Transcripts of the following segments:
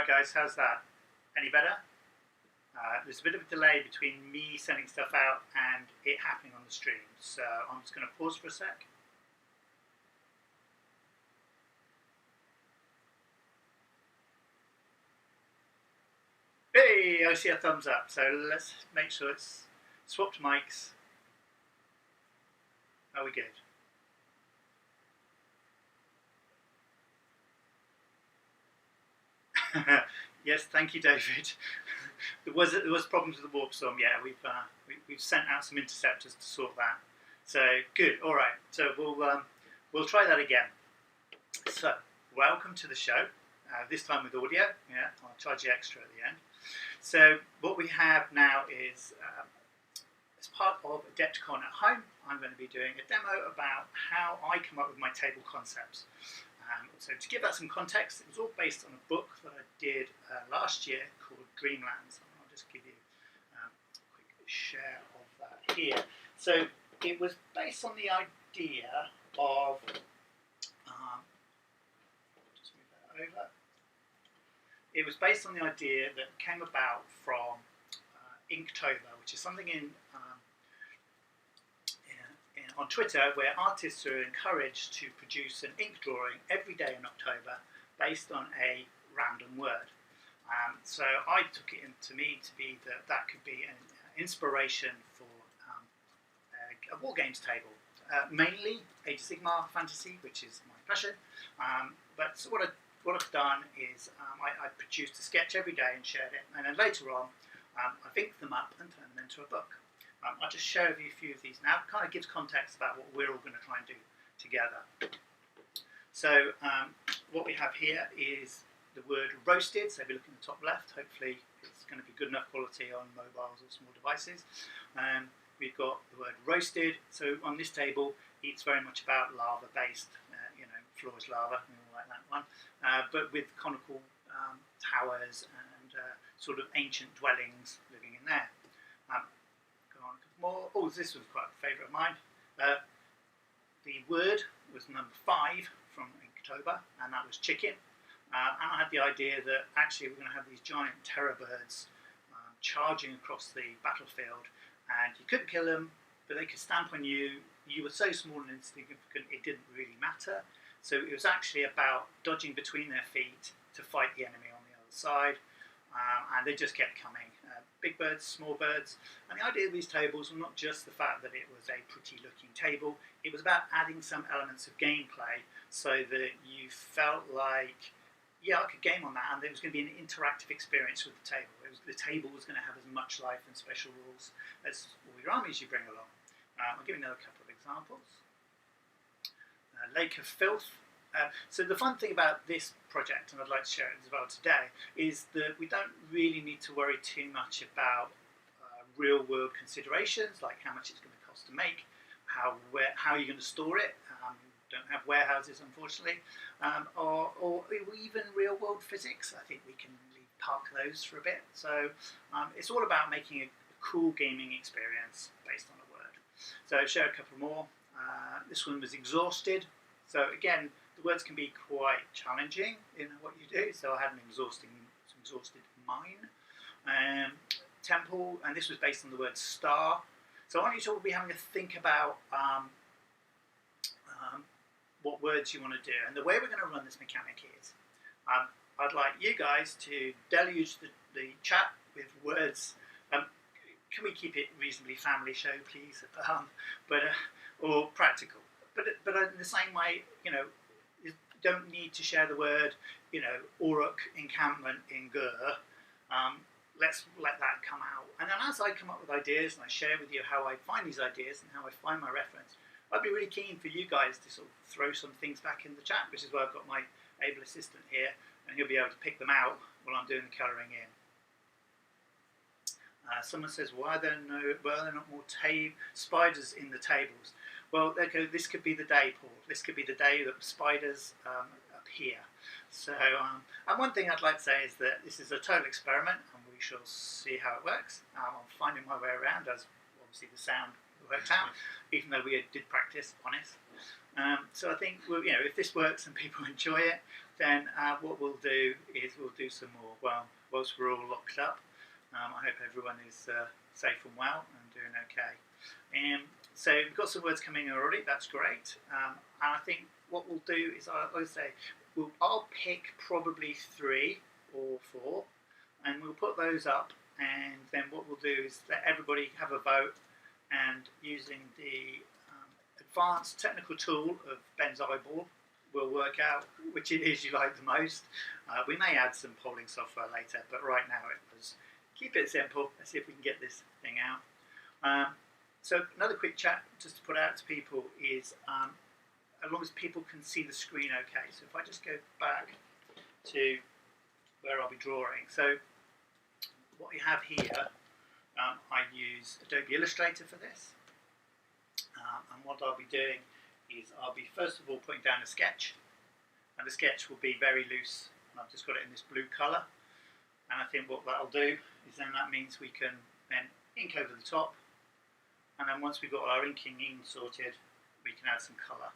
Alright guys, how's that? Any better? There's a bit of a delay between me sending stuff out and it happening on the stream, so I'm just going to pause for a sec. Hey, I see a thumbs up, so let's make sure it's swapped mics. Are we good? Yes, thank you, David. there was problems with the warp storm. Yeah, we've sent out some interceptors to sort that. So good. All right. So we'll try that again. So welcome to the show. This time with audio. Yeah, I'll charge you extra at the end. So what we have now is as part of Adepticon at Home, I'm going to be doing a demo about how I come up with my table concepts. So to give that some context, it was all based on a book that I did last year called Greenlands. I'll just give you a quick share of that here. So it was based on the idea of, just move that over. It was based on the idea that came about from Inktober, which is something on Twitter where artists are encouraged to produce an ink drawing every day in October based on a random word. So I took it into me to be that could be an inspiration for a war games table, mainly Age of Sigmar fantasy, which is my passion. But so what I've done is I produced a sketch every day and shared it, and then later on I've inked them up and turned them into a book. I'll just share with you a few of these now. It kind of gives context about what we're all going to try and do together. So what we have here is the word roasted. So if you look in the top left, hopefully it's going to be good enough quality on mobiles or small devices. We've got the word roasted. So on this table, it's very much about lava based. Floor is lava, we all like that one. But with conical towers and sort of ancient dwellings living in there. More. Oh, this was quite a favourite of mine. The word was number 5 from Inktober, and that was chicken. And I had the idea that actually we're going to have these giant terror birds charging across the battlefield, and you couldn't kill them, but they could stamp on you. You were so small and insignificant, it didn't really matter. So it was actually about dodging between their feet to fight the enemy on the other side, and they just kept coming. Big birds, small birds, and the idea of these tables was not just the fact that it was a pretty looking table, it was about adding some elements of gameplay so that you felt like, yeah, I could game on that, and there was going to be an interactive experience with the table. The table was going to have as much life and special rules as all your armies you bring along. I'll give you another couple of examples. Lake of Filth. So the fun thing about this project, and I'd like to share it as well today, is that we don't really need to worry too much about real world considerations, like how much it's going to cost to make, how you're going to store it. Don't have warehouses, unfortunately, or even real world physics. I think we can park those for a bit. So it's all about making a cool gaming experience based on a word. So I'll share a couple more. This one was exhausted. So again, the words can be quite challenging in what you do. So I had an exhausted mine. Temple, and this was based on the word star. So I want you to all be having a think about what words you want to do. And the way we're going to run this mechanic is, I'd like you guys to deluge the chat with words. Can we keep it reasonably family show, please? Or practical. But in the same way, you don't need to share the word, Oruk encampment in Gur. Let's let that come out. And then as I come up with ideas and I share with you how I find these ideas and how I find my reference, I'd be really keen for you guys to sort of throw some things back in the chat, which is why I've got my able assistant here, and he'll be able to pick them out while I'm doing the colouring in. Someone says, why are there not more spiders in the tables? Well, this could be the day, Paul. This could be the day that spiders appear. So, and one thing I'd like to say is that this is a total experiment, and we shall see how it works. I'm finding my way around, as obviously the sound will worked out, even though we did practice, honest. So I think if this works and people enjoy it, then what we'll do is we'll do some more. Well, whilst we're all locked up, I hope everyone is safe and well and doing okay. So we've got some words coming in already. That's great. And I think what we'll do is I'll pick probably 3 or 4, and we'll put those up. And then what we'll do is let everybody have a vote, and using the advanced technical tool of Ben's eyeball, we'll work out which it is you like the most. We may add some polling software later, but right now it was keep it simple. Let's see if we can get this thing out. So another quick chat just to put out to people is as long as people can see the screen okay. So if I just go back to where I'll be drawing. So what we have here, I use Adobe Illustrator for this. And what I'll be doing is I'll be first of all putting down a sketch, and the sketch will be very loose, and I've just got it in this blue colour. And I think what that'll do is then that means we can then ink over the top, and then once we've got our inking in sorted, we can add some colour.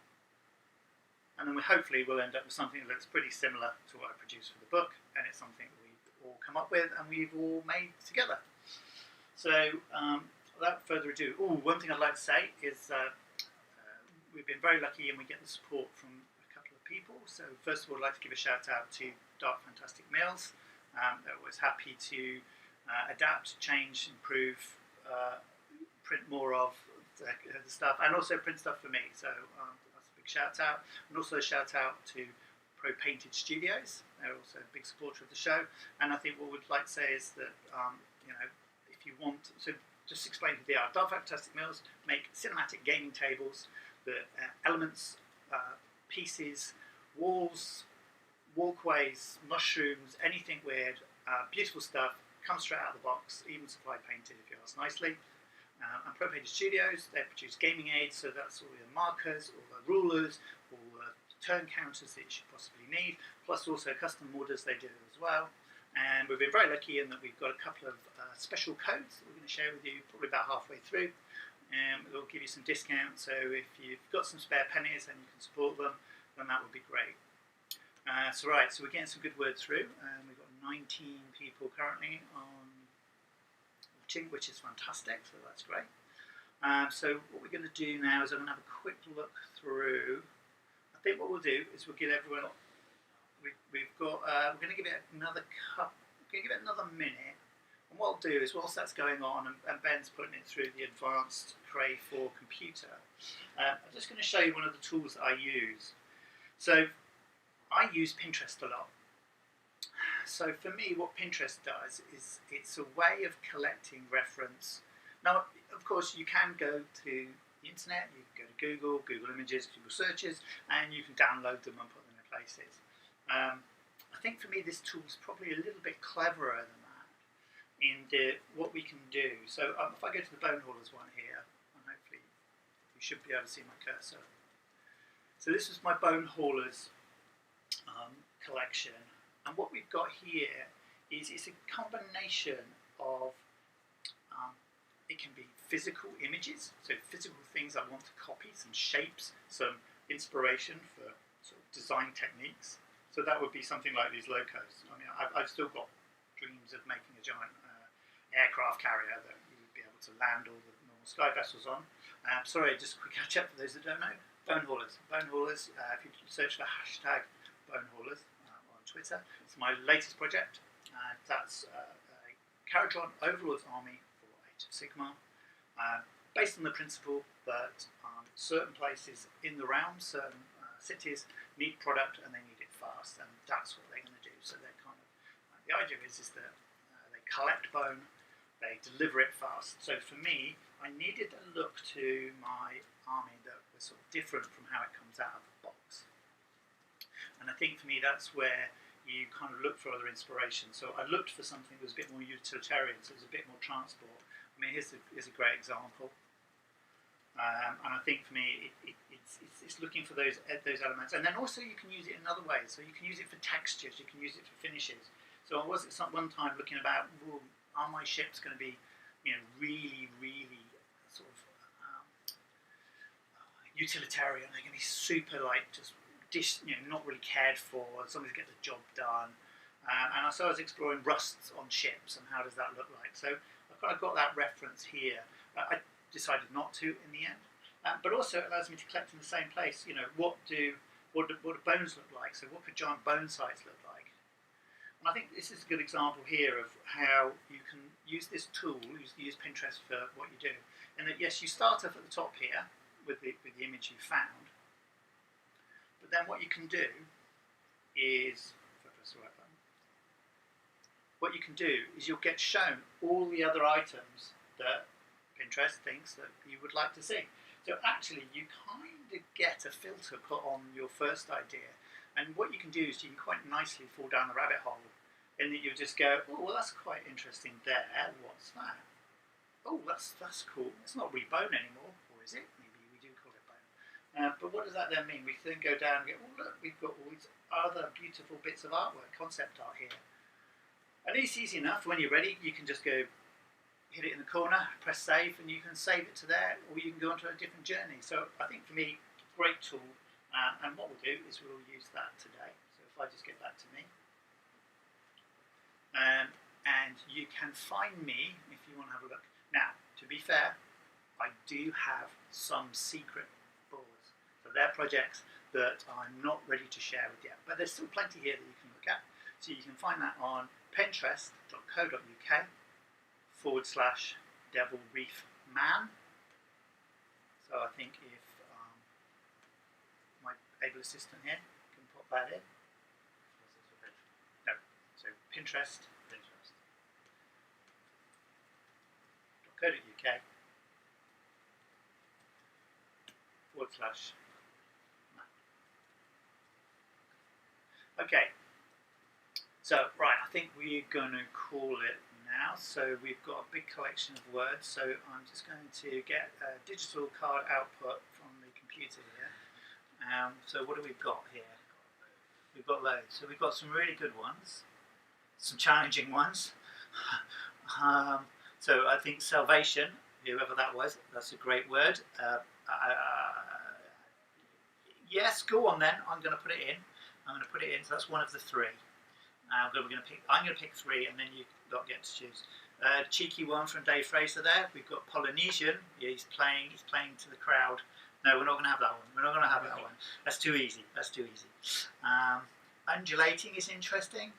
And then hopefully we'll end up with something that looks pretty similar to what I produced for the book, and it's something that we've all come up with and we've all made together. So without further ado, one thing I'd like to say is we've been very lucky and we get the support from a couple of people. So first of all, I'd like to give a shout out to Dark Fantastic Mills. They're always happy to adapt, change, improve, print more of the stuff, and also print stuff for me. So that's a big shout out. And also a shout out to Pro Painted Studios. They're also a big supporter of the show. And I think what we'd like to say is that if you want, so just explain who they are. Dark Fantastic Mills make cinematic gaming tables, the elements, pieces, walls, walkways, mushrooms, anything weird, beautiful stuff, comes straight out of the box, even supply painted if you ask nicely. And Pro Painted Studios, they produce gaming aids, so that's all the markers, all the rulers, all the turn counters that you should possibly need, plus also custom orders they do as well. And we've been very lucky in that we've got a couple of special codes that we're going to share with you probably about halfway through. It'll give you some discount, so if you've got some spare pennies and you can support them, then that would be great. So we're getting some good words through, and we've got 19 people currently on watching, which is fantastic, so that's great. So what we're going to do now is I'm going to have a quick look through. I think what we'll do is we'll give everyone, we're going to give it another minute. And what I'll do is, whilst that's going on, and Ben's putting it through the advanced Cray 4 computer, I'm just going to show you one of the tools that I use. So I use Pinterest a lot. So for me, what Pinterest does is it's a way of collecting reference. Now, of course, you can go to the internet, you can go to Google Images, Google Searches, and you can download them and put them in places. I think for me, this tool is probably a little bit cleverer than that in what we can do. So if I go to the Bone Haulers one here, and hopefully you should be able to see my cursor. So this is my Bone Haulers collection, and what we've got here is it's a combination of it can be physical images, so physical things I want to copy, some shapes, some inspiration for sort of design techniques. So that would be something like these locos. I mean, I've still got dreams of making a giant aircraft carrier that you would be able to land all the normal sky vessels on. Sorry, just a quick catch up for those that don't know. Bone Haulers. Bone Haulers, if you search for hashtag Bone Haulers on Twitter, it's my latest project. That's a Caradron Overlord's Army for Age of Sigmar, based on the principle that certain places in the realm, certain cities need product and they need it fast, and that's what they're going to do. So they're kind of the idea is that they collect bone, they deliver it fast. So for me, I needed a look to my army that was sort of different from how it comes out of the box. And I think for me, that's where you kind of look for other inspiration. So I looked for something that was a bit more utilitarian, so it was a bit more transport. I mean, here's a great example. And I think for me, it's looking for those elements, and then also you can use it in other ways. So you can use it for textures, you can use it for finishes. So I was at one time looking about, are my ships going to be, really, really sort of utilitarian. They're going to be super like just not really cared for. Somebody's get the job done. And so I was exploring rusts on ships and how does that look like. So I kind of got that reference here. I decided not to in the end, but also it allows me to collect in the same place. You know, what do bones look like? So what could giant bone sites look like? And I think this is a good example here of how you can use this tool, use Pinterest for what you do. And that yes, you start off at the top here with the image you found, but then what you can do is, if I press the right button, what you can do is you'll get shown all the other items that Pinterest thinks that you would like to see. So actually you kind of get a filter put on your first idea, and what you can do is you can quite nicely fall down the rabbit hole in that you just go, oh well, that's quite interesting there, what's that? Oh, that's cool, it's not really bone anymore, or is it? Maybe we do call it bone. But what does that then mean? We then go down and go, oh look, we've got all these other beautiful bits of artwork, concept art here. And it's easy enough. When you're ready, you can just go hit it in the corner, press save, and you can save it to there, or you can go onto a different journey. So I think for me, great tool. And what we'll do is we'll use that today. So if I just get back to me. And you can find me if you want to have a look. Now, to be fair, I do have some secret boards. So they're projects that I'm not ready to share with yet. But there's still plenty here that you can look at. So you can find that on pinterest.co.uk/devilreefman. So I think if my able assistant here can pop that in. No, so pinterest.co.uk/man. Okay. So, right, I think we're going to call it now. So we've got a big collection of words. So I'm just going to get a digital card output from the computer here. So what do we got here? We've got loads. So we've got some really good ones, some challenging ones. So I think salvation, whoever that was, that's a great word. Yes, go on then. I'm going to put it in. So that's one of the three. I'm going to pick three, and then you lot get to choose. Cheeky one from Dave Fraser there. We've got Polynesian. Yeah, he's playing to the crowd. No, we're not going to have that one. That's too easy. Undulating is interesting.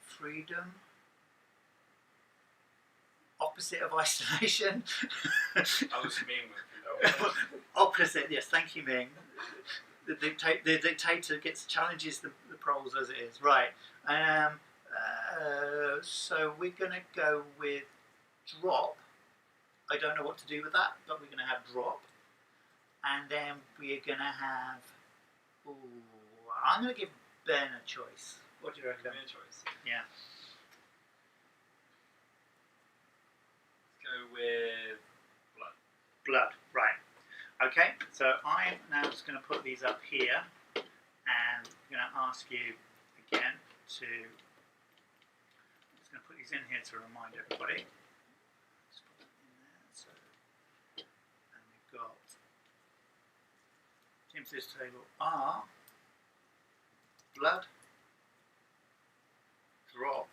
Freedom. Opposite of isolation. I was Ming with you. Opposite, yes. Thank you, Ming. The dictator challenges the proles as it is. Right. So we're going to go with drop. I don't know what to do with that, but we're going to have drop. And then we're going to have... Ooh, I'm going to give Ben a choice. What do you reckon? Give me a choice. Yeah. Let's go with blood. Blood, right. Okay, so I'm now just going to put these up here, and I'm going to ask you again to... I'm just going to put these in here to remind everybody. Just put that in there. So, and we've got... Teams this table are blood, drop,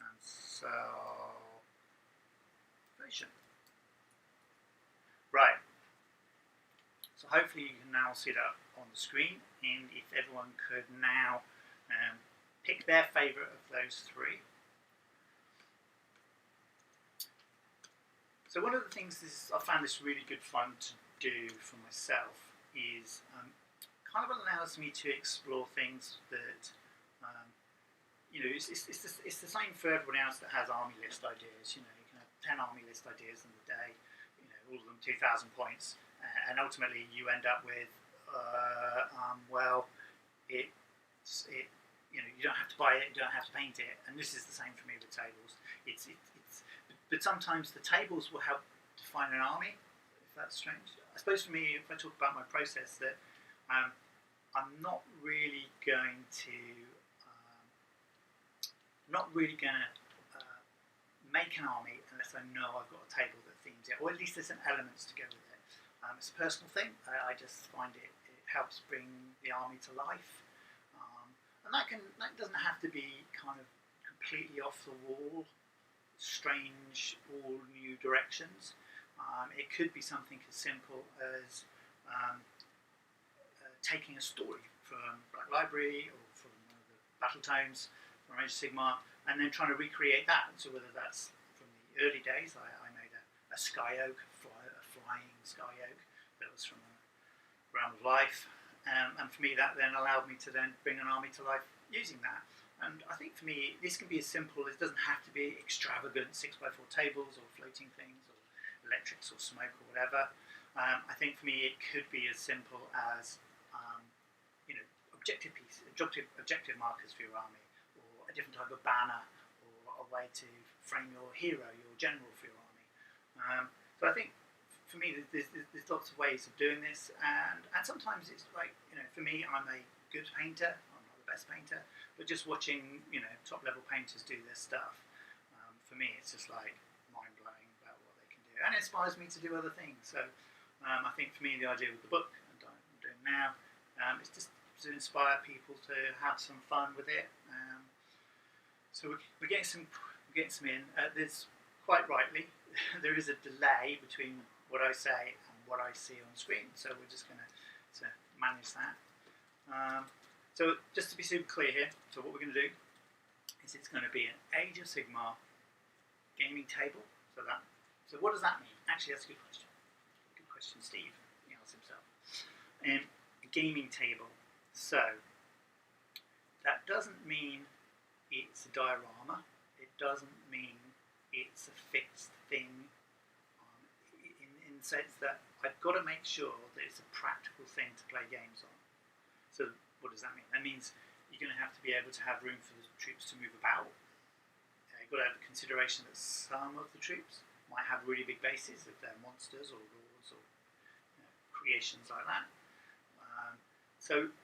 and salvation. Right. So hopefully you can now see that on the screen, and if everyone could now pick their favourite of those three. So one of the things I found this really good fun to do for myself is kind of allows me to explore things that it's the same for everybody else that has army list ideas. You know, you can have 10 army list ideas in the day, all of them 2,000 points, and ultimately you end up with you don't have to buy it, you don't have to paint it, and this is the same for me with tables. But sometimes the tables will help define an army, if that's strange. I suppose for me, if I talk about my process, that I'm not really going to make an army unless I know I've got a table that themes it, or at least there's some elements to go with it. It's a personal thing. I just find it helps bring the army to life, and that doesn't have to be kind of completely off the wall, strange, all new directions. It could be something as simple as taking a story from Black Library or from one of the battle tomes from Age of Sigmar, and then trying to recreate that. So whether that's from the early days, I made a sky oak, a flying sky oak that was from a Realm of Life, and for me that then allowed me to then bring an army to life using that. And I think for me this can be as simple, it doesn't have to be extravagant 6x4 tables or floating things or electrics or smoke or whatever. I think for me it could be as simple as objective markers for your army, or a different type of banner, or a way to frame your hero, your general for your army. So I think for me there's lots of ways of doing this, and sometimes it's like, for me, I'm a good painter, I'm not the best painter, but just watching top level painters do their stuff, for me it's just like mind blowing about what they can do, and it inspires me to do other things. So I think for me the idea with the book and I'm doing now is just to inspire people to have some fun with it. So we're getting some in. There's quite rightly there is a delay between what I say and what I see on screen, so we're just going to manage that. So just to be super clear here, so what we're going to do is it's going to be an Age of Sigmar gaming table. So what does that mean? Actually, that's a good question. Good question, Steve. He asked himself. A gaming table. So that doesn't mean it's a diorama. It doesn't mean it's a fixed thing. In the sense that I've got to make sure that it's a practical thing to play games on. So what does that mean? That means you're going to have to be able to have room for the troops to move about. You've got to have the consideration that some of the troops might have really big bases if they're monsters or lords or creations like that. So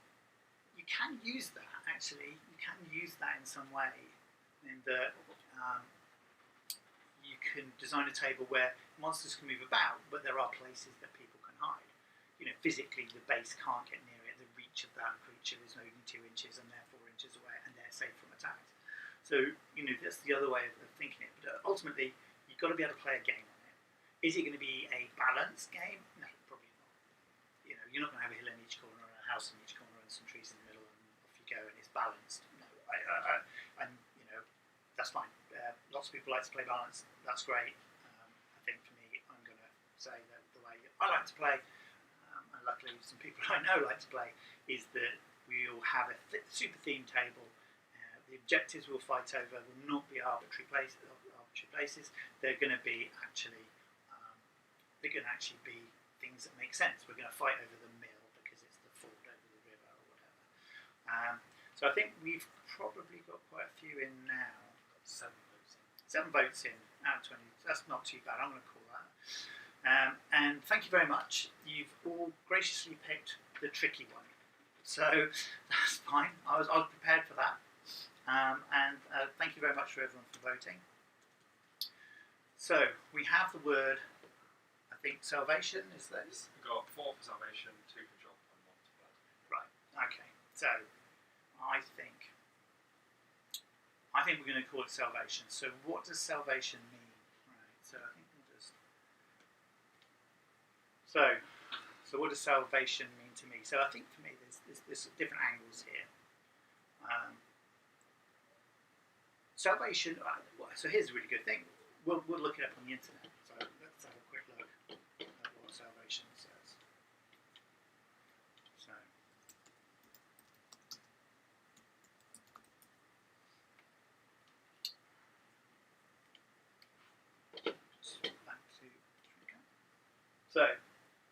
you can use that, actually. You can use that in some way, in that you can design a table where monsters can move about, but there are places that people can hide. Physically the base can't get near it. The reach of that creature is only 2 inches and they're 4 inches away, and they're safe from attack. So that's the other way of thinking it. But ultimately, you've got to be able to play a game on it. Is it going to be a balanced game? No, probably not. You're not going to have a hill in each corner, and a house in each corner, and some trees in the middle, and off you go, and it's balanced. No, and that's fine. Lots of people like to play balanced. That's great. I think for me, I'm going to say that the way I like to play, and luckily some people I know like to play, is that we'll have a super themed table. The objectives we'll fight over will not be arbitrary places. They're going to be actually be things that make sense. We're going to fight over the mill because it's the ford over the river or whatever. So I think we've probably got quite a few in now. Got 7 votes in. 7 votes in out of 20. That's not too bad. I'm going to call that. And thank you very much. You've all graciously picked the tricky one. So that's fine. I was prepared for that. And thank you very much for everyone for voting. So we have the word, I think, salvation is this. We've got 4 for salvation, 2 for job, and 1 for blood. Right. Okay. So I think we're going to call it salvation. So what does salvation mean? Right. So I think we'll just. So what does salvation mean to me? So I think for me there's different angles here. Salvation. So here's a really good thing. We'll look it up on the internet. So let's have a quick look at what salvation says. So. So,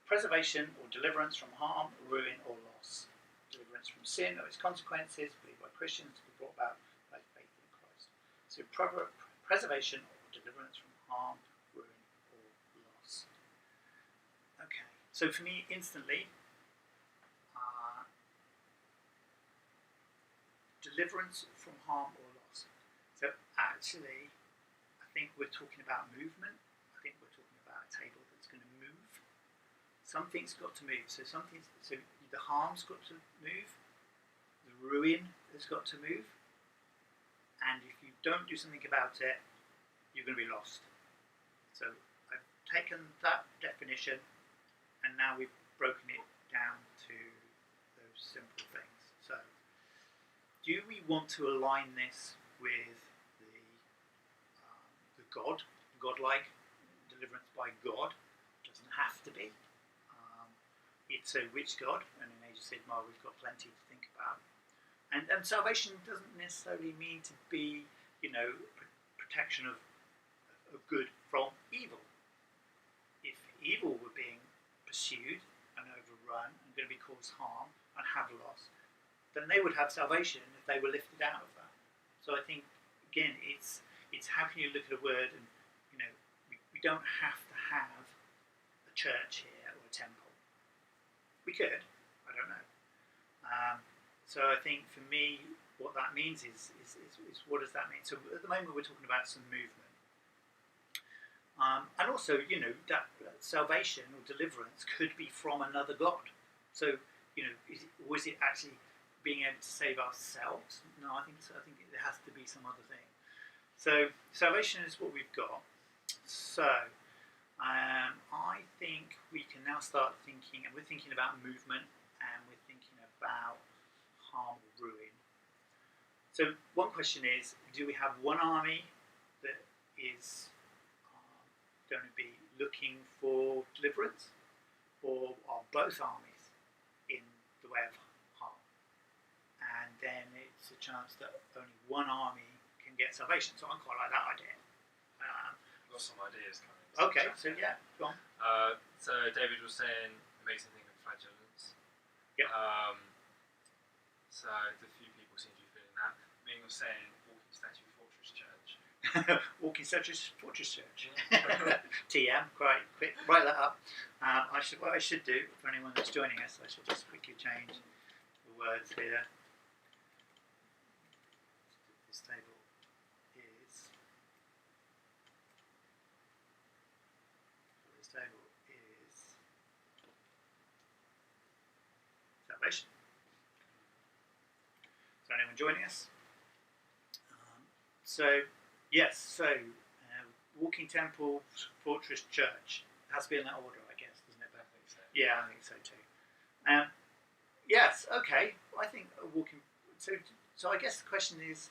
preservation or deliverance from harm, ruin, or loss. Deliverance from sin or its consequences, believed by Christians to be brought about by faith in Christ. So, preservation or deliverance from harm, ruin, or loss. Okay, so for me, instantly, deliverance from harm or loss. So, actually, I think we're talking about movement. I think we're talking about a table that's going to move something's got to move. So the harm's got to move, the ruin has got to move, and if you don't do something about it, you're going to be lost. So I've taken that definition, and now we've broken it down to those simple things. So, do we want to align this with the godlike deliverance by God? Doesn't have to be. It's a which God, and in Age of Sigmar we've got plenty to think about. And salvation doesn't necessarily mean to be, protection of good from evil. If evil were being pursued and overrun and going to be caused harm and have loss, then they would have salvation if they were lifted out of that. So I think, again, it's how can you look at a word and, we don't have to have a church here or a temple. We could, I don't know. So I think for me, what that means is what does that mean? So at the moment we're talking about some movement. And also, that salvation or deliverance could be from another God. So, was it actually being able to save ourselves? No, I think so. I think there has to be some other thing. So salvation is what we've got. So I think we can now start thinking, and we're thinking about movement, and we're thinking about harm or ruin. So one question is, do we have one army that is going to be looking for deliverance, or are both armies in the way of harm? And then it's a chance that only one army can get salvation. So I quite like that idea. Got some ideas coming. Okay, so yeah, go on. So David was saying amazing thing of flagellants. Yep. So the few people seem to be feeling that. Ming was saying Walking Statue Fortress Church. Walking Fortress Church. TM, quite quick. Write that up. What I should do for anyone that's joining us, I should just quickly change the words here. This table is. This table is salvation. Is there anyone joining us? Walking Temple, Fortress Church. It has to be in that order, I guess, doesn't it? I think so. Yeah, I think so too. Yes, okay. I think walking. So I guess the question is,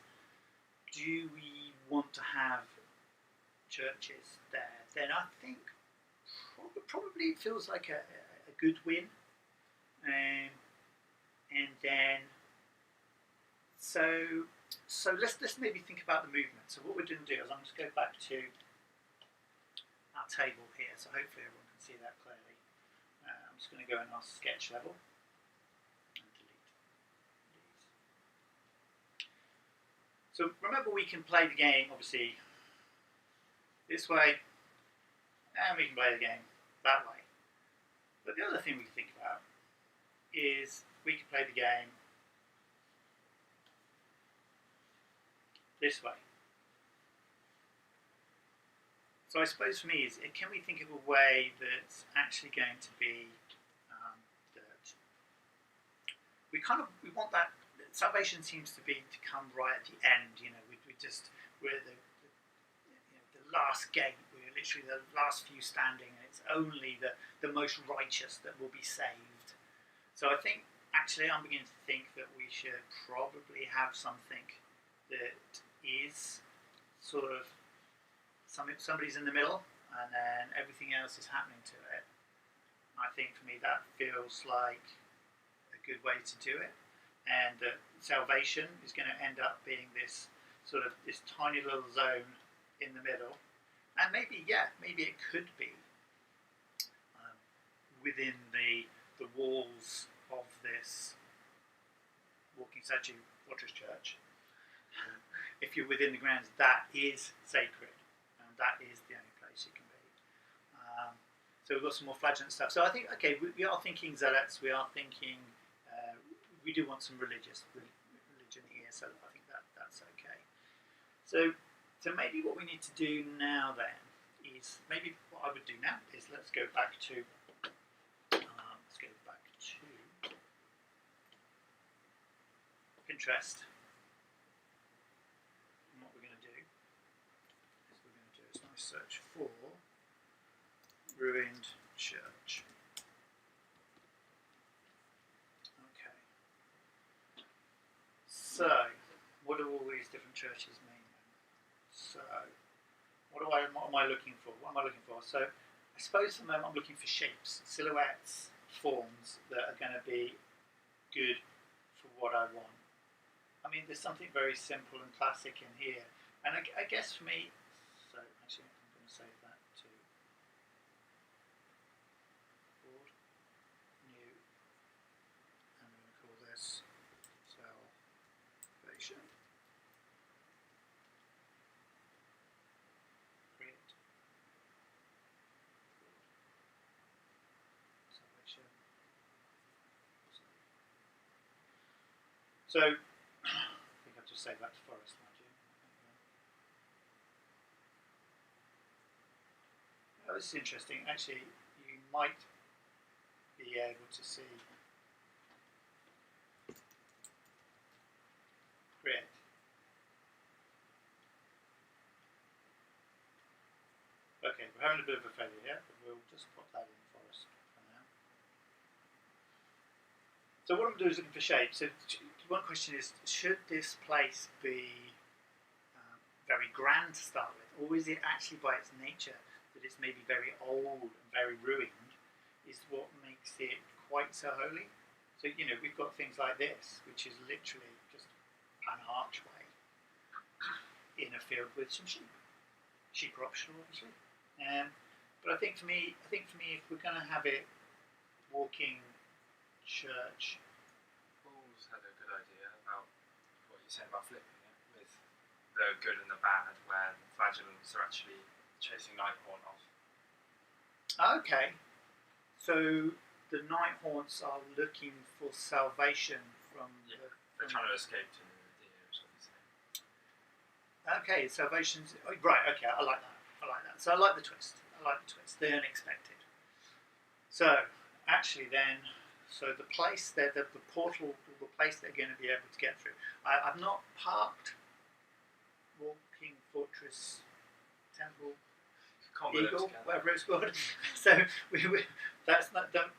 do we want to have churches there? Then I think probably it feels like a good win. And then so let's maybe think about the movement. So what we're going to do is I'm just going to go back to our table here. So hopefully everyone can see that clearly. I'm just going to go in our sketch level and delete these. So remember, we can play the game obviously this way, and we can play the game that way. But the other thing we can think about is we can play the game this way. So I suppose for me is, can we think of a way that's actually going to be that we want that salvation seems to be to come right at the end. We're the last gate. We're literally the last few standing, and it's only the most righteous that will be saved. So I think actually I'm beginning to think that we should probably have something that is sort of somebody's in the middle, and then everything else is happening to it. I think for me that feels like a good way to do it, and that salvation is going to end up being this sort of this tiny little zone in the middle, and maybe it could be within the walls of this Walking Statue Fortress Church. If you're within the grounds, that is sacred, and that is the only place you can be. So we've got some more flagellant stuff. So I think, okay, we are thinking zealots. We are thinking we do want some religion here. So I think that's okay. So maybe what we need to do now then is maybe what I would do now is let's go back to interest, and what we're going to do is we're going to do a nice search for ruined church. Okay. So, what do all these different churches mean then? So, what am I looking for? What am I looking for? So, I suppose for the moment I'm looking for shapes, silhouettes, forms that are going to be good for what I want. I mean, there's something very simple and classic in here, and I guess for me, so actually I'm going to save that to board, new, and I'm going to call this salvation. Create. Salvation. So, I think I've just saved that to Forest, might you? Oh, this is interesting. Actually, you might be able to see create. Okay, we're having a bit of a failure here, but we'll just put that in Forest for now. So what I'm doing is looking for shapes. So one question is, should this place be very grand to start with, or is it actually by its nature that it's maybe very old and very ruined is what makes it quite so holy? So, you know, we've got things like this, which is literally just an archway in a field with some sheep. Sheep are optional, obviously. But I think for me, if we're going to have it walking church. Paul's had a good idea about what you said about flipping it with the good and the bad, where the flagellants are actually chasing Nighthorn off. Okay, so the Nighthorns are looking for salvation from they're trying to escape to the deer, is what he's saying. Okay, salvation's right. Okay, I like that. So I like the twist. The unexpected. So actually, then, so the place that the portal, the place they're going to be able to get through. I've not parked Walking Fortress Temple Eagle, whatever it's called. So that's not don't.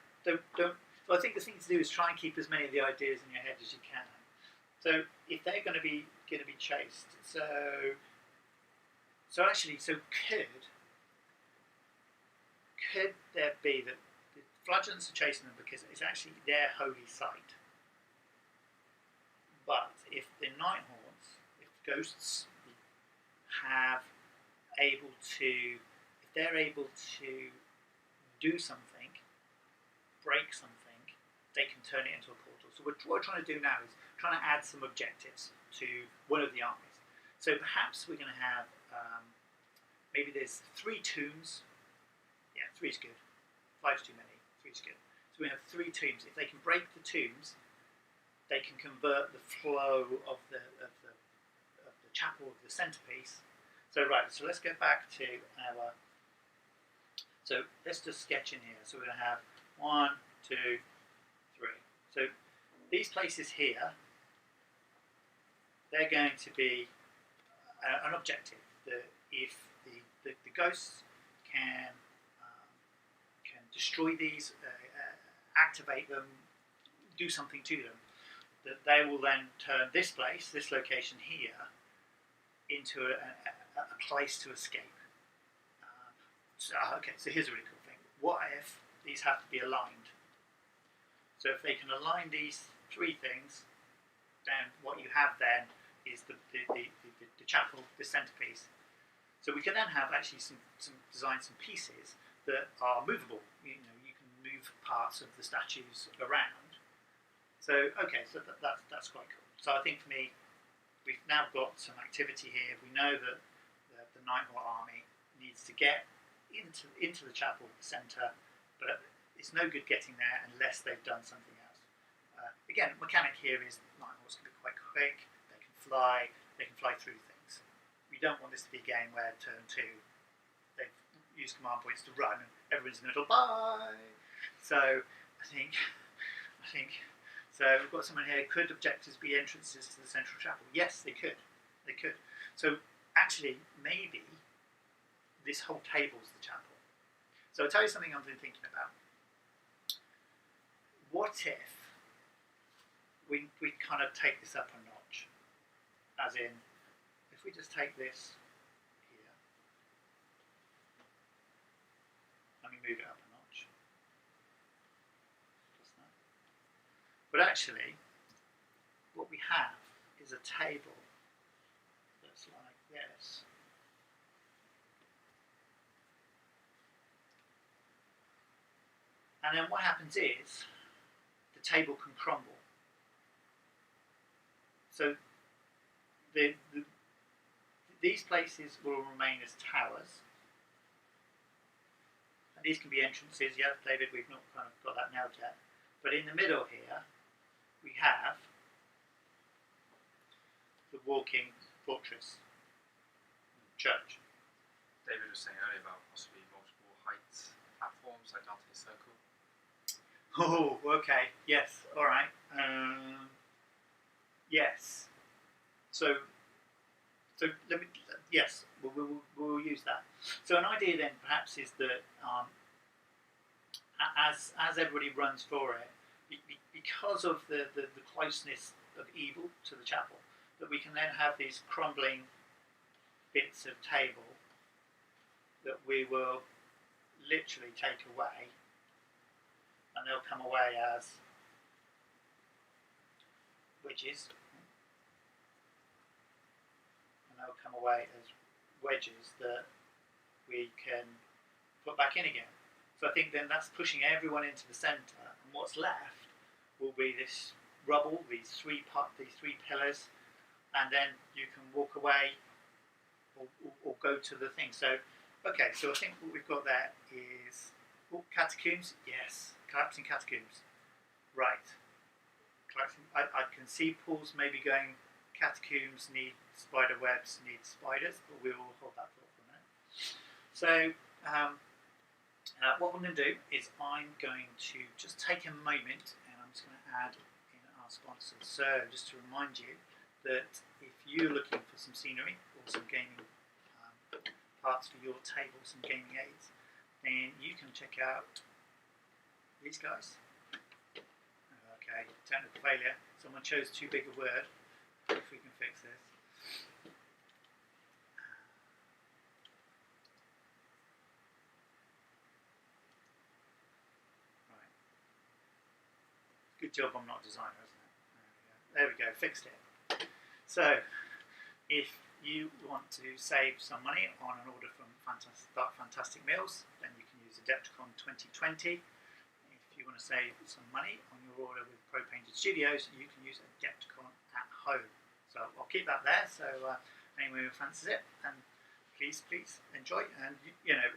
Well, I think the thing to do is try and keep as many of the ideas in your head as you can. So if they're going to be chased, so could there be that the flagellants are chasing them because it's actually their holy site? But if the Nighthorns, if ghosts if they're able to do something, break something, they can turn it into a portal. So what we're trying to do now is trying to add some objectives to one of the armies. So perhaps we're going to have, maybe there's 3 tombs. Yeah, 3 is good. 5's too many. 3 is good. So we have 3 tombs. If they can break the tombs, they can convert the flow of the chapel of the centerpiece. So right, so let's get back to our. So let's just sketch in here. So we're going to have 1, 2, 3. So these places here, they're going to be an objective. If the ghosts can destroy these, activate them, do something to them, that they will then turn this place, this location here, into a place to escape. Okay, so here's a really cool thing. What if these have to be aligned? So if they can align these 3 things, then what you have then is the chapel, the centerpiece. So we can then have actually design some pieces that are movable. You know, you can move parts of the statues around. So okay, so that's quite cool. So I think for me, we've now got some activity here. We know that the Nighthorn army needs to get into the chapel centre, but it's no good getting there unless they've done something else. Again, mechanic here is Nighthorns can be quite quick. They can fly through things. We don't want this to be a game where turn 2 they've used command points to run and everyone's in the middle. Bye. So I think So we've got someone here. Could objectives be entrances to the central chapel? Yes, they could. They could. So actually, maybe this whole table is the chapel. So I'll tell you something I've been thinking about. What if we kind of take this up a notch? As in, if we just take this here and we move it up a notch. Just that. But actually, what we have is a table that's like this. And then what happens is the table can crumble. So these places will remain as towers. And these can be entrances. Yeah, David, we've not kind of got that nailed yet. But in the middle here, we have the walking fortress church. David was saying earlier about possibly multiple heights platforms like Dante's Circle. Oh, okay. Yes. All right. Yes. So let me. Yes, we'll use that. So an idea then perhaps is that as everybody runs for it, because of the closeness of evil to the chapel, that we can then have these crumbling bits of table that we will literally take away, and they'll come away as wedges, and they'll come away as wedges that we can put back in again. So I think then that's pushing everyone into the centre, and what's left will be this rubble, these three pillars, and then you can walk away or go to the thing. So, okay, so I think what we've got there is catacombs. Yes, collapsing catacombs. Right. I can see Paul's maybe going, catacombs need spider webs, need spiders, but we will hold that thought for a minute. So, what I'm going to do is I'm going to just take a moment and I'm just going to add in our sponsors. So, just to remind you that if you're looking for some scenery or some gaming parts for your table, some gaming aids, then you can check out these guys. Okay, technical failure. Someone chose too big a word. If we can fix this. Right. Good job I'm not a designer, isn't it? There we go, fixed it. So, if you want to save some money on an order from Fantastic Meals, then you can use Adepticon 2020. If you want to save some money on your order with Pro Painted Studios, you can use Adepticon at home. So I'll keep that there. So anyone who fancies it, and please enjoy. And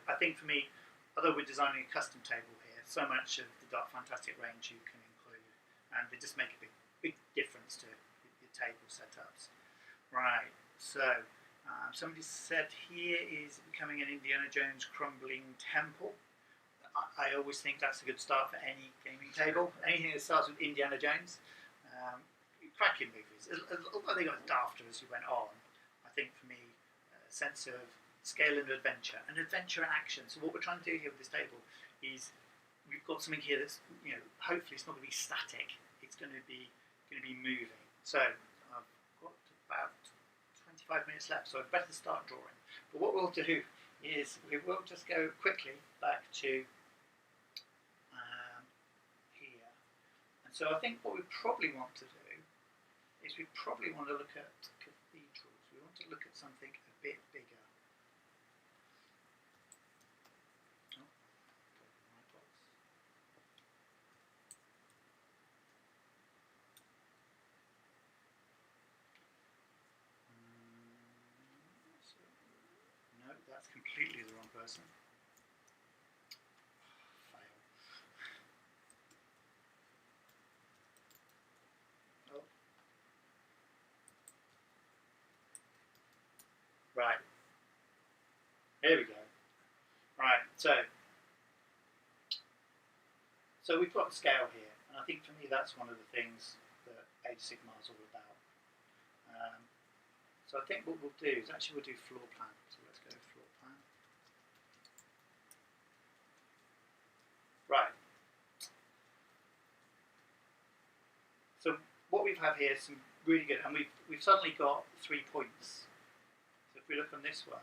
I think for me, although we're designing a custom table here, so much of the Dark Fantastic range you can include, and they just make a big difference to your table setups. Right. So somebody said here is becoming an Indiana Jones crumbling temple. I always think that's a good start for any gaming table. Anything that starts with Indiana Jones. Cracking movies. Although they got dafter as you went on, I think for me, a sense of scale and adventure and action. So what we're trying to do here with this table is we've got something here that's hopefully it's not going to be static. It's going to be moving. So I've got about 25 minutes left, so I'd better start drawing. But what we'll do is we will just go quickly back to here. And so I think what we probably want to do is we probably want to look at cathedrals. We want to look at something a bit bigger. Oh, my box. No, that's completely the wrong person. Fail. Oh. Right. Here we go. Right. So we've got the scale here, and I think for me that's one of the things that Age of Sigmar is all about. So I think what we'll do is actually we'll do floor plan. So let's go floor plan. Right. So what we've had here is some really good, and we've suddenly got 3 points. So if we look on this one,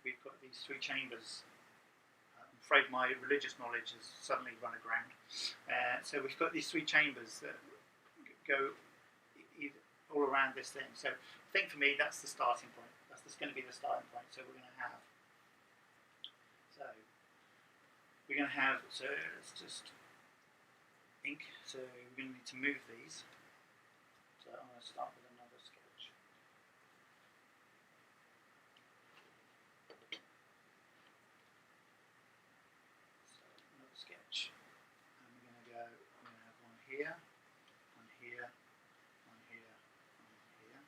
we've got these 3 chambers. I'm afraid my religious knowledge has suddenly run aground. So we've got these 3 chambers that go all around this thing. So I think for me that's the starting point. That's going to be the starting point. So we're going to have. So let's just ink. So we're going to need to move these. So I'm going to start with another sketch. So another sketch. And we're going to have one here, one here, one here, one here.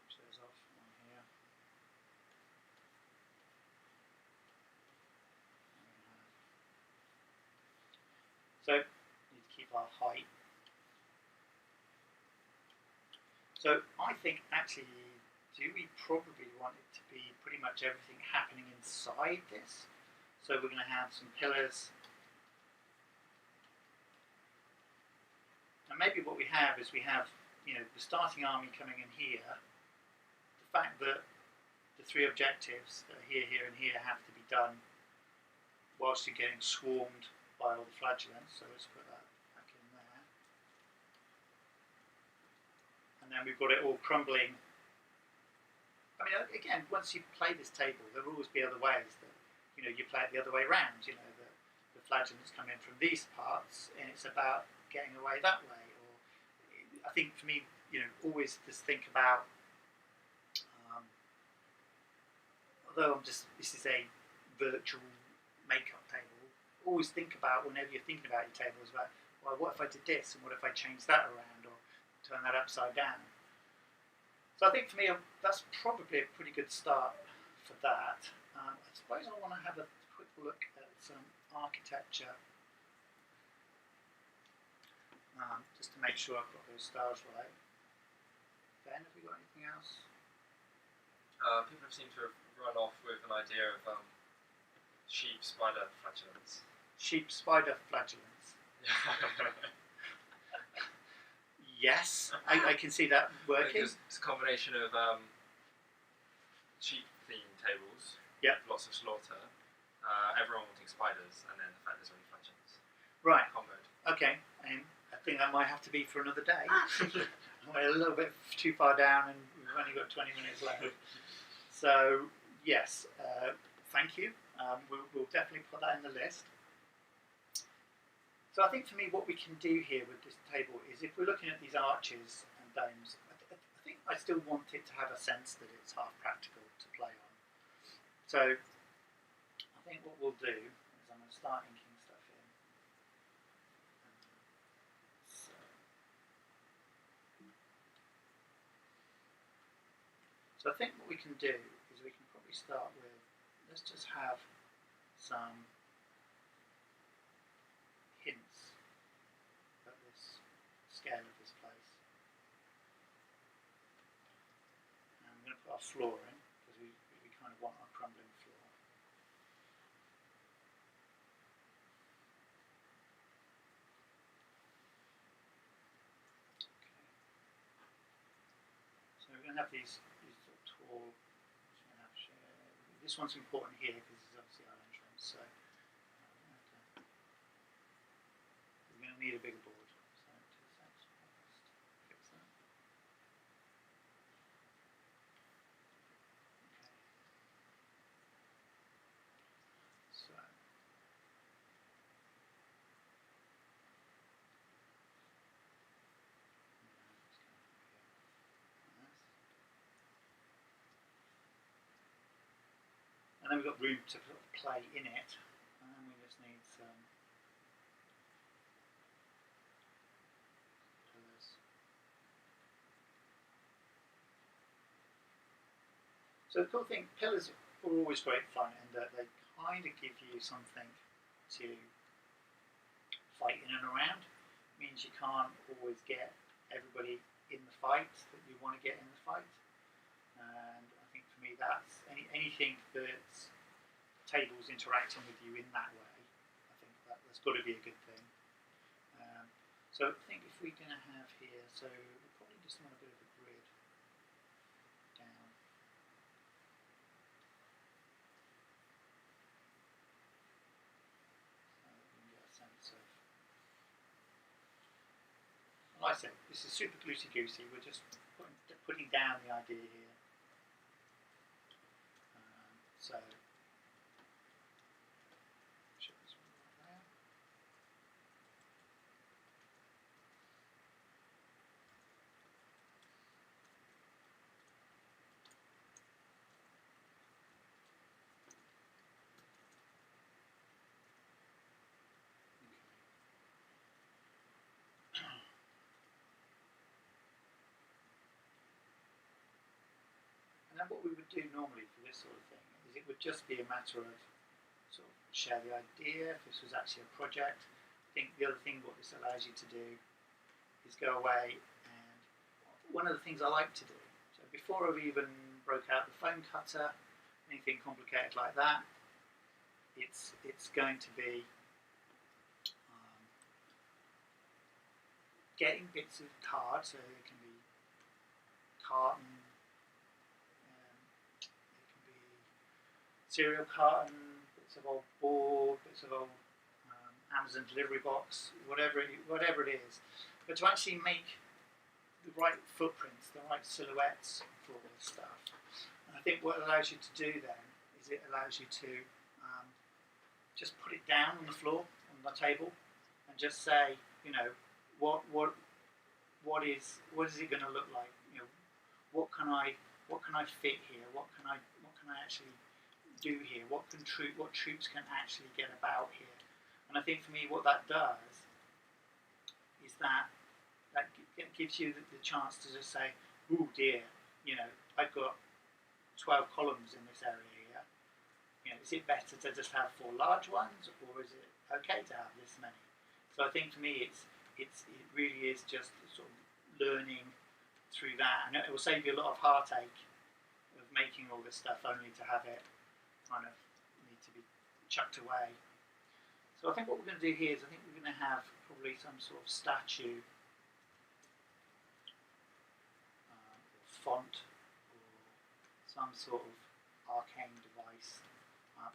Push those off, one here. So we need to keep our height. So I think actually, do we probably want it to be pretty much everything happening inside this? So we're going to have some pillars. And maybe what we have is we have, the starting army coming in here. The fact that the 3 objectives that are here, here, and here have to be done whilst you're getting swarmed by all the flagellants. So let's put that back in there. And then we've got it all crumbling. I mean, again, once you play this table, there will always be other ways that, you play it the other way around. The flagellants come in from these parts, and it's about getting away that way. Or I think for me, always just think about, although this is a virtual makeup table, always think about, whenever you're thinking about your table, is about, well, what if I did this, and what if I changed that around, or turn that upside down? So I think for me, that's probably a pretty good start for that. I suppose I want to have a quick look at some architecture, just to make sure I've got those stars right. Ben, have we got anything else? People seem to have run off with an idea of sheep spider flagellants. Sheep spider flagellants. Yes, I can see that working. It's a combination of sheep-themed tables, yep, lots of slaughter, everyone wanting spiders, and then the fact there's only flagellants. Right. Comboed. Okay. I think that might have to be for another day. We're a little bit too far down, and we've only got 20 minutes left. So yes, thank you. We'll definitely put that in the list. So I think for me, what we can do here with this table is, if we're looking at these arches and domes, I think I still want it to have a sense that it's half practical to play on. So I think what we'll do is I'm going to start inking stuff in. So I think what we can do is we can probably start with, let's just have some hints at this scale of this place. And I'm going to put our floor in, because we kind of want our crumbling floor. Okay. So we're going to have these sort of tall. This one's important here because this is obviously our entrance. So we're going to need a bigger board. So let's fix that. Okay. So and then we've got room to play in it, and then we just need some pillars. So the cool thing, pillars are always great fun in that they kind of give you something to fight in and around. It means you can't always get everybody in the fight that you want to get in the fight. And I think for me, that's anything that's tables interacting with you in that way. I think that's got to be a good thing. So I think if we're going to have here, so we probably just want a bit of a grid down. So we can get a sense of, like I said, this is super loosey-goosey. We're just putting down the idea here. So and then what we would do normally for this sort of thing is it would just be a matter of sort of share the idea if this was actually a project. I think the other thing what this allows you to do is go away, and one of the things I like to do, so before I've even broke out the foam cutter, anything complicated like that, it's going to be getting bits of card, so it can be carton, it can be cereal carton, bits of old board, bits of old Amazon delivery box, whatever it is. But to actually make the right footprints, the right silhouettes for all this stuff. And I think what it allows you to do then is it allows you to just put it down on the floor, on the table, and just say, you know, what is it going to look like? You know, what can I fit here? What can I actually do here? What troops can actually get about here? And I think for me, what that does is that gives you the chance to just say, oh dear, you know, I've got 12 columns in this area here. You know, is it better to just have 4 large ones, or is it okay to have this many? So I think for me, it really is just sort of learning through that, and it will save you a lot of heartache of making all this stuff only to have it kind of need to be chucked away. So I think what we're going to do here is I think we're going to have probably some sort of statue, or font, or some sort of arcane device.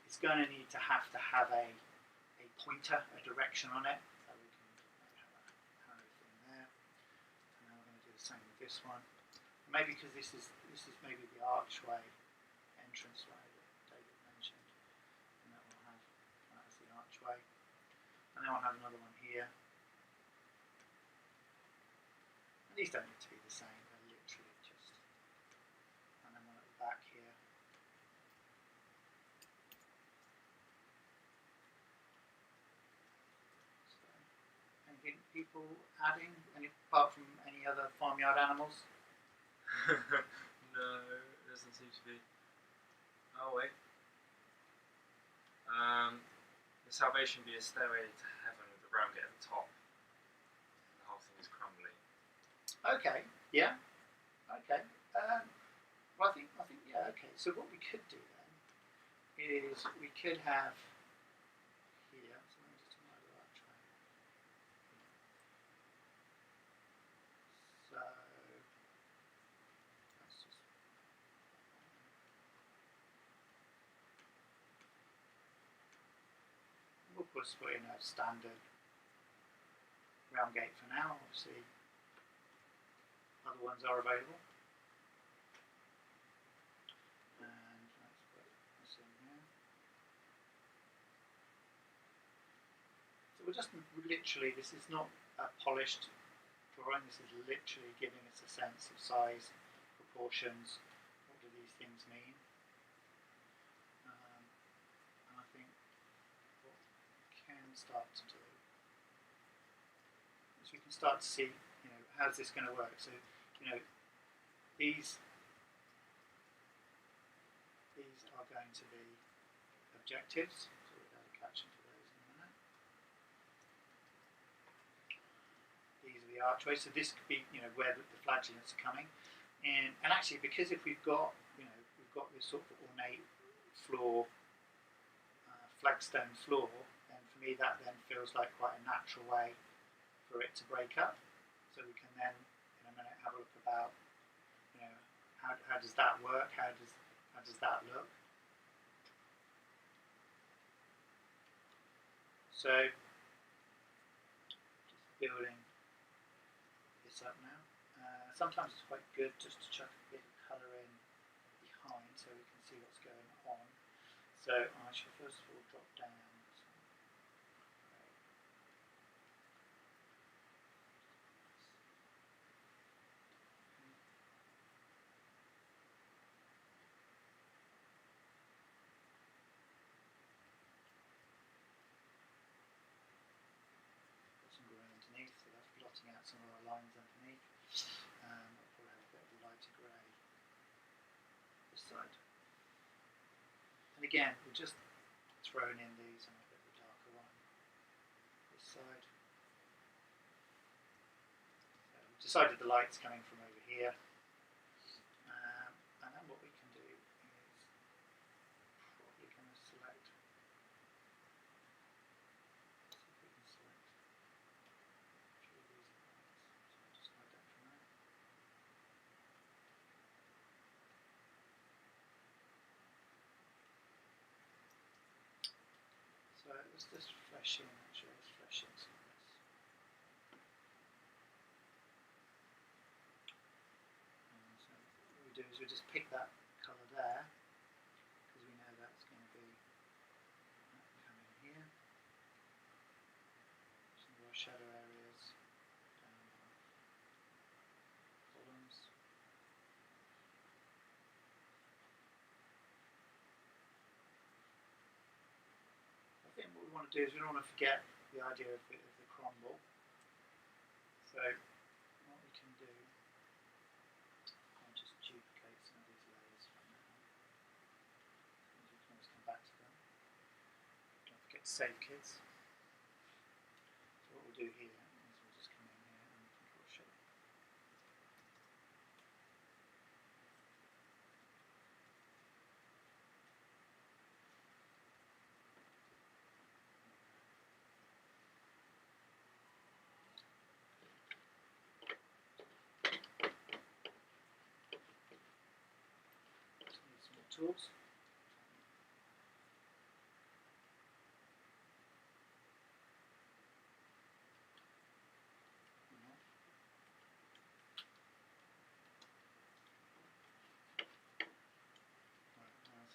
It's going to need to have a pointer, a direction on it, so we can have an arrow thing there. And then we're going to do the same with this one. And maybe because this is maybe the archway, entranceway that David mentioned, and that will have that as the archway. And then I'll have another one here. And these don't need to be the same, they're literally just, and then one at the back here. Anything people adding, apart from any other farmyard animals? No, it doesn't seem to be. Oh wait. The salvation be a stairway to heaven with the round gate at the top. The whole thing is crumbling. Okay. Yeah. Okay. Well, I think yeah. Okay. So what we could do then is we could have here. So let me just do my right try. So let's just. We'll just put in a standard round gate for now. Obviously, other ones are available. And let's put this in here. So we're just literally, this is not a polished drawing, this is literally giving us a sense of size, proportions, what do these things mean. And I think what we can start to do is we can start to see, you know, how's this going to work. So, you know, these are going to be objectives. So we'll add a caption for those in a minute. the archway. So this could be, where the flagellants are coming. And actually, because if we've got, we've got this sort of ornate floor, flagstone floor, then for me that then feels like quite a natural way for it to break up. So we can then, in a minute, have a look about, how does that work? How does that look? So, just building this up now. Sometimes it's quite good just to chuck a bit of colour in behind so we can see what's going on. So I shall first of all drop down some grey underneath, so that's blotting out some of our lines underneath. I'll probably have a bit of a lighter grey this side. And again, we're just throwing in these and a bit of a darker one this side. So we've decided the light's coming from over here. And then what we can do is probably going to select, see if we can select a few of these lights. So I'll just hide that for now. So let's just flesh in, actually, let's flesh in some of this. And so what we do is we just pick that colour there, because we know that's going to be coming here. Some of our shadow areas down our columns. I think what we want to do is we don't want to forget the idea of the crumble. So what we can do, I'll just duplicate some of these layers for now. You can always come back to them. Don't forget to save, kids. So what we'll do here is we'll just come in here and control shape. Need some more tools.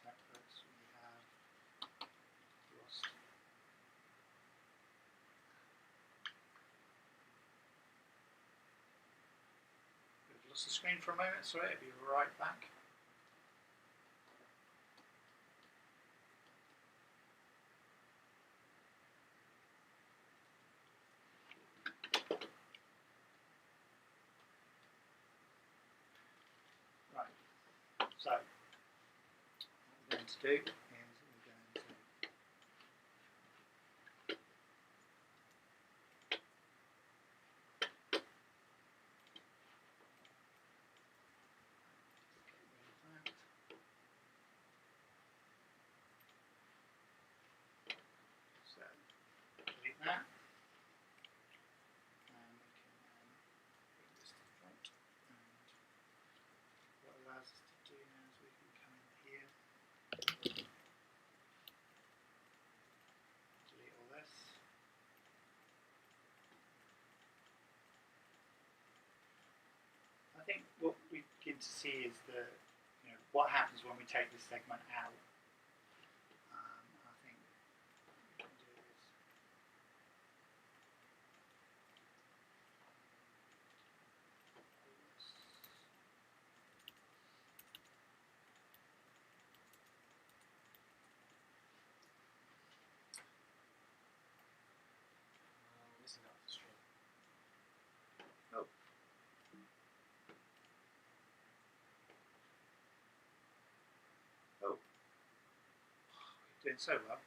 We have lost. We've lost the screen for a moment, sorry, I'll be right back. Right, so what we're going to do is we're going to so delete that, and we can bring this to the front. And what it allows us to do now is we can come in here, delete all this. I think what we begin to see is what happens when we take this segment out. I think what we can do is Missing out the string. oh. Oh, doing so well.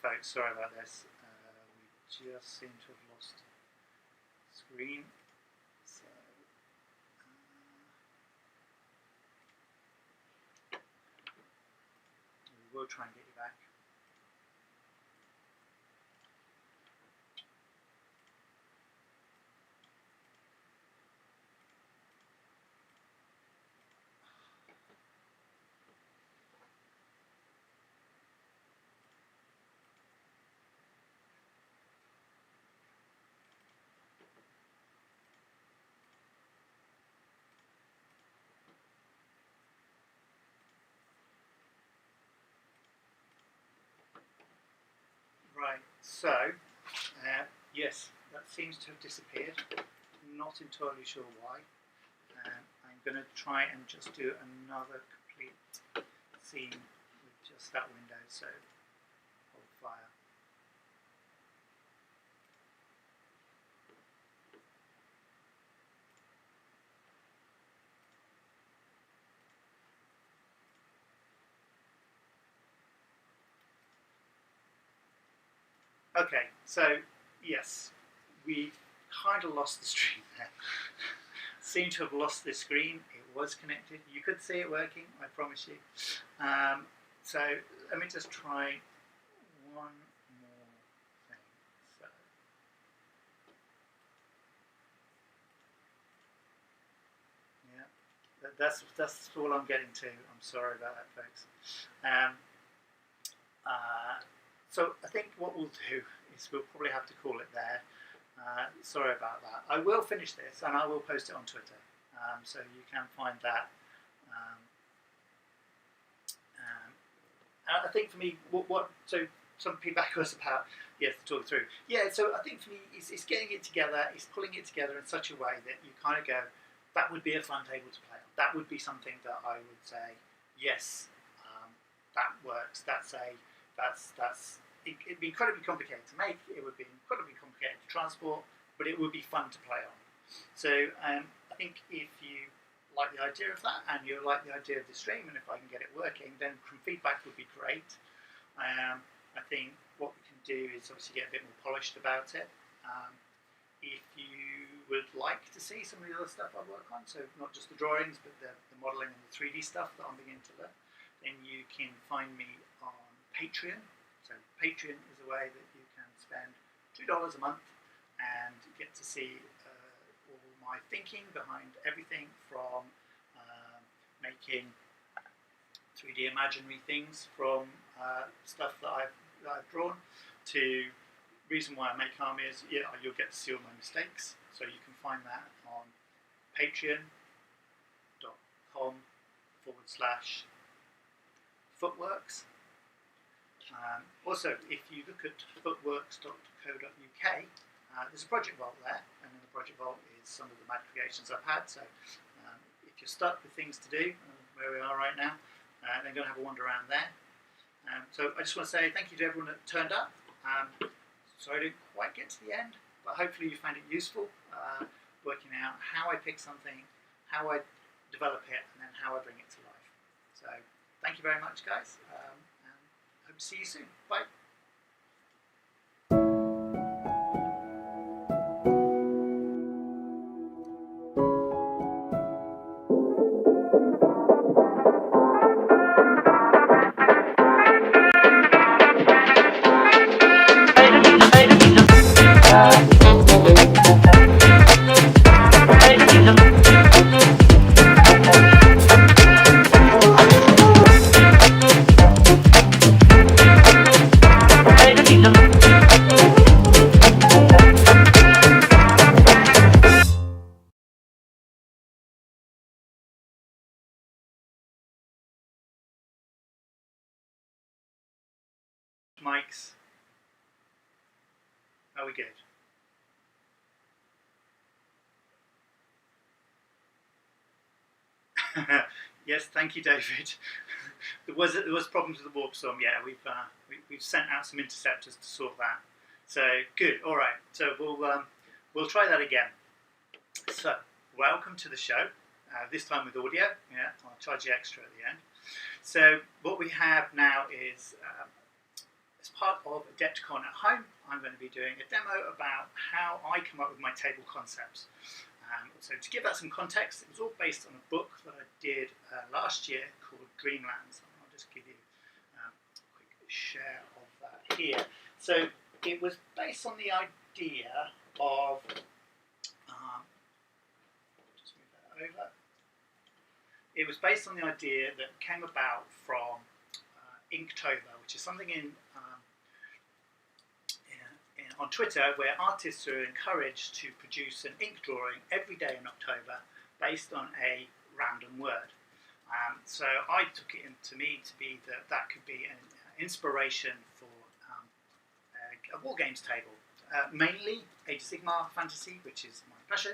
folks, sorry about this. We just seem to have lost screen. So, we will try and get you back. Right, so yes, that seems to have disappeared. Not entirely sure why. I'm going to try and just do another complete scene with just that window, so hold fire. Okay, so yes, we kind of lost the stream there. Seem to have lost the screen. It was connected. You could see it working, I promise you. So let me just try one more thing. So, yeah, that's all I'm getting to. I'm sorry about that, folks. So I think what we'll do is we'll probably have to call it there. Sorry about that. I will finish this and I will post it on Twitter, so you can find that. I think for me, so some feedback was about, yes, to talk through. Yeah, so I think for me, it's getting it together, it's pulling it together in such a way that you kind of go, that would be a fun table to play on. That would be something that I would say, yes, that works. It'd be incredibly complicated to make, it would be incredibly complicated to transport, but it would be fun to play on. So I think if you like the idea of that and you like the idea of the stream, and if I can get it working, then feedback would be great. I think what we can do is obviously get a bit more polished about it. If you would like to see some of the other stuff I work on, so not just the drawings, but the modelling and the 3D stuff that I'm beginning to learn, then you can find me on Patreon. So Patreon is a way that you can spend $2 a month and get to see all my thinking behind everything from making 3D imaginary things from stuff that I've drawn, to reason why I make armies. Yeah, you'll get to see all my mistakes. So you can find that on patreon.com/footeworks. Also, if you look at footeworks.co.uk, there's a project vault there, and in the project vault is some of the mad creations I've had. So if you're stuck with things to do, where we are right now, then go and have a wander around there. So I just want to say thank you to everyone that turned up. Sorry I didn't quite get to the end, but hopefully you found it useful, working out how I pick something, how I develop it, and then how I bring it to life. So thank you very much, guys. Hope to see you soon. Bye. Mics. Are we good? Yes, thank you, David. there was problems with the warp storm. Yeah, we've sent out some interceptors to sort that. So good. All right. So we'll try that again. So welcome to the show. This time with audio. Yeah, I'll charge you extra at the end. So what we have now is as part of Adepticon at Home, I'm going to be doing a demo about how I come up with my table concepts. So to give that some context, it was all based on a book that I did last year called Dreamlands. I'll just give you a quick share of that here. So it was based on the idea of, just move that over. It was based on the idea that came about from Inktober, which is something on Twitter where artists are encouraged to produce an ink drawing every day in October based on a random word. So I took it into me to be that that could be an inspiration for a war games table, mainly Age of Sigmar fantasy, which is my passion.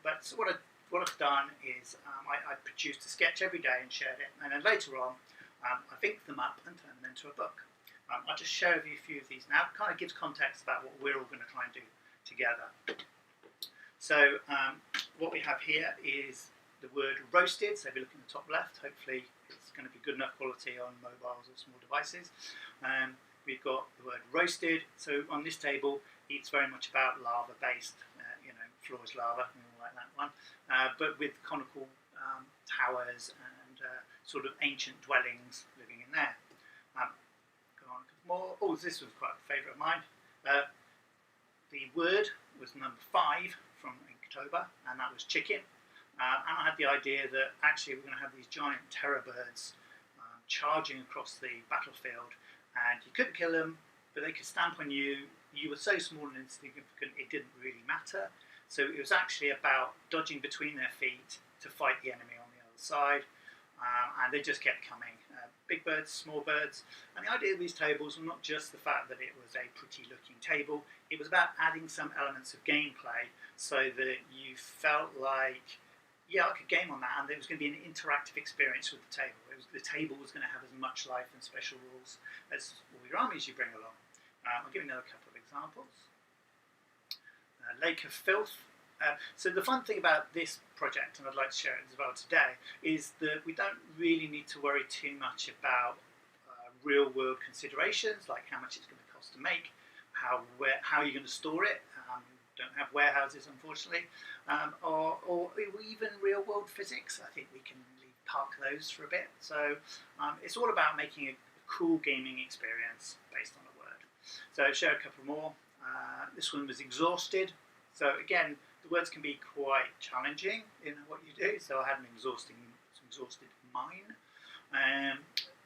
But so what I've done is I produced a sketch every day and shared it, and then later on I inked them up and turned them into a book. I'll just share with you a few of these now. It kind of gives context about what we're all going to try and do together. So what we have here is the word roasted. So if you look in the top left, hopefully it's going to be good enough quality on mobiles or small devices. We've got the word roasted. So on this table, it's very much about lava based, floor is lava, like that one, but with conical towers and sort of ancient dwellings living in there. More. Oh, this was quite a favourite of mine. The word was number 5 from Inktober, and that was chicken. And I had the idea that actually we're going to have these giant terror birds charging across the battlefield, and you couldn't kill them, but they could stamp on you. You were so small and insignificant, it didn't really matter. So it was actually about dodging between their feet to fight the enemy on the other side, and they just kept coming. Big birds, small birds, and the idea of these tables was not just the fact that it was a pretty looking table, it was about adding some elements of gameplay so that you felt like, yeah, I could game on that, and there was going to be an interactive experience with the table. The table was going to have as much life and special rules as all your armies you bring along. I'll give you another couple of examples. Lake of Filth. So the fun thing about this project, and I'd like to share it as well today, is that we don't really need to worry too much about real world considerations, like how much it's going to cost to make, how you're going to store it. Don't have warehouses, unfortunately, or even real world physics. I think we can park those for a bit. So it's all about making a cool gaming experience based on a word. So I'll share a couple more. This one was exhausted. So again, the words can be quite challenging in what you do. So I had an exhausted mine.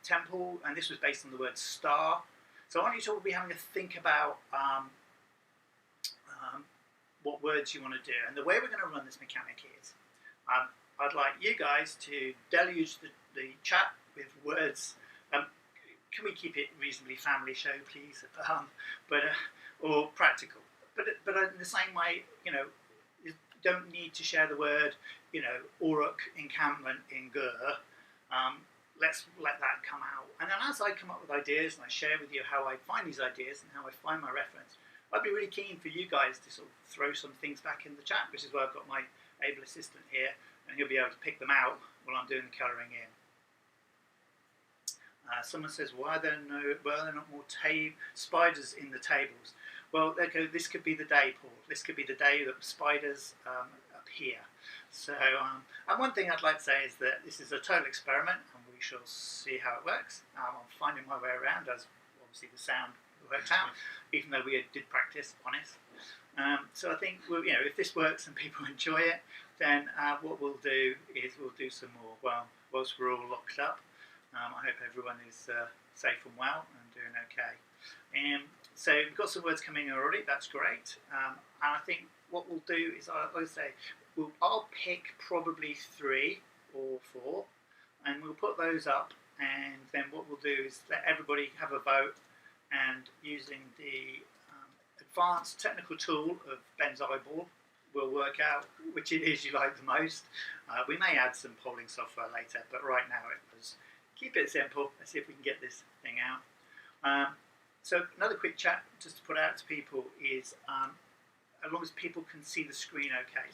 Temple, and this was based on the word star. So I want you to all be having a think about what words you want to do. And the way we're going to run this mechanic is, I'd like you guys to deluge the chat with words. Can we keep it reasonably family show, please? Or practical. But in the same way, you don't need to share the word, Uruk encampment in Gur. Let's let that come out. And then as I come up with ideas and I share with you how I find these ideas and how I find my reference, I'd be really keen for you guys to sort of throw some things back in the chat, which is why I've got my able assistant here, and he'll be able to pick them out while I'm doing the colouring in. Someone says, why are there not more spiders in the tables? Well, this could be the day, Paul. This could be the day that spiders appear. So, and one thing I'd like to say is that this is a total experiment, and we shall see how it works. I'm finding my way around, as obviously the sound worked out, even though we did practice on it. So I think, if this works and people enjoy it, then what we'll do is we'll do some more. Well, whilst we're all locked up, I hope everyone is safe and well and doing okay. So we've got some words coming in already. That's great. And I think what we'll do is, I'll pick probably 3 or 4, and we'll put those up. And then what we'll do is let everybody have a vote, and using the advanced technical tool of Ben's eyeball, we'll work out which it is you like the most. We may add some polling software later, but right now it was keep it simple. Let's see if we can get this thing out. So another quick chat just to put out to people is, as long as people can see the screen okay.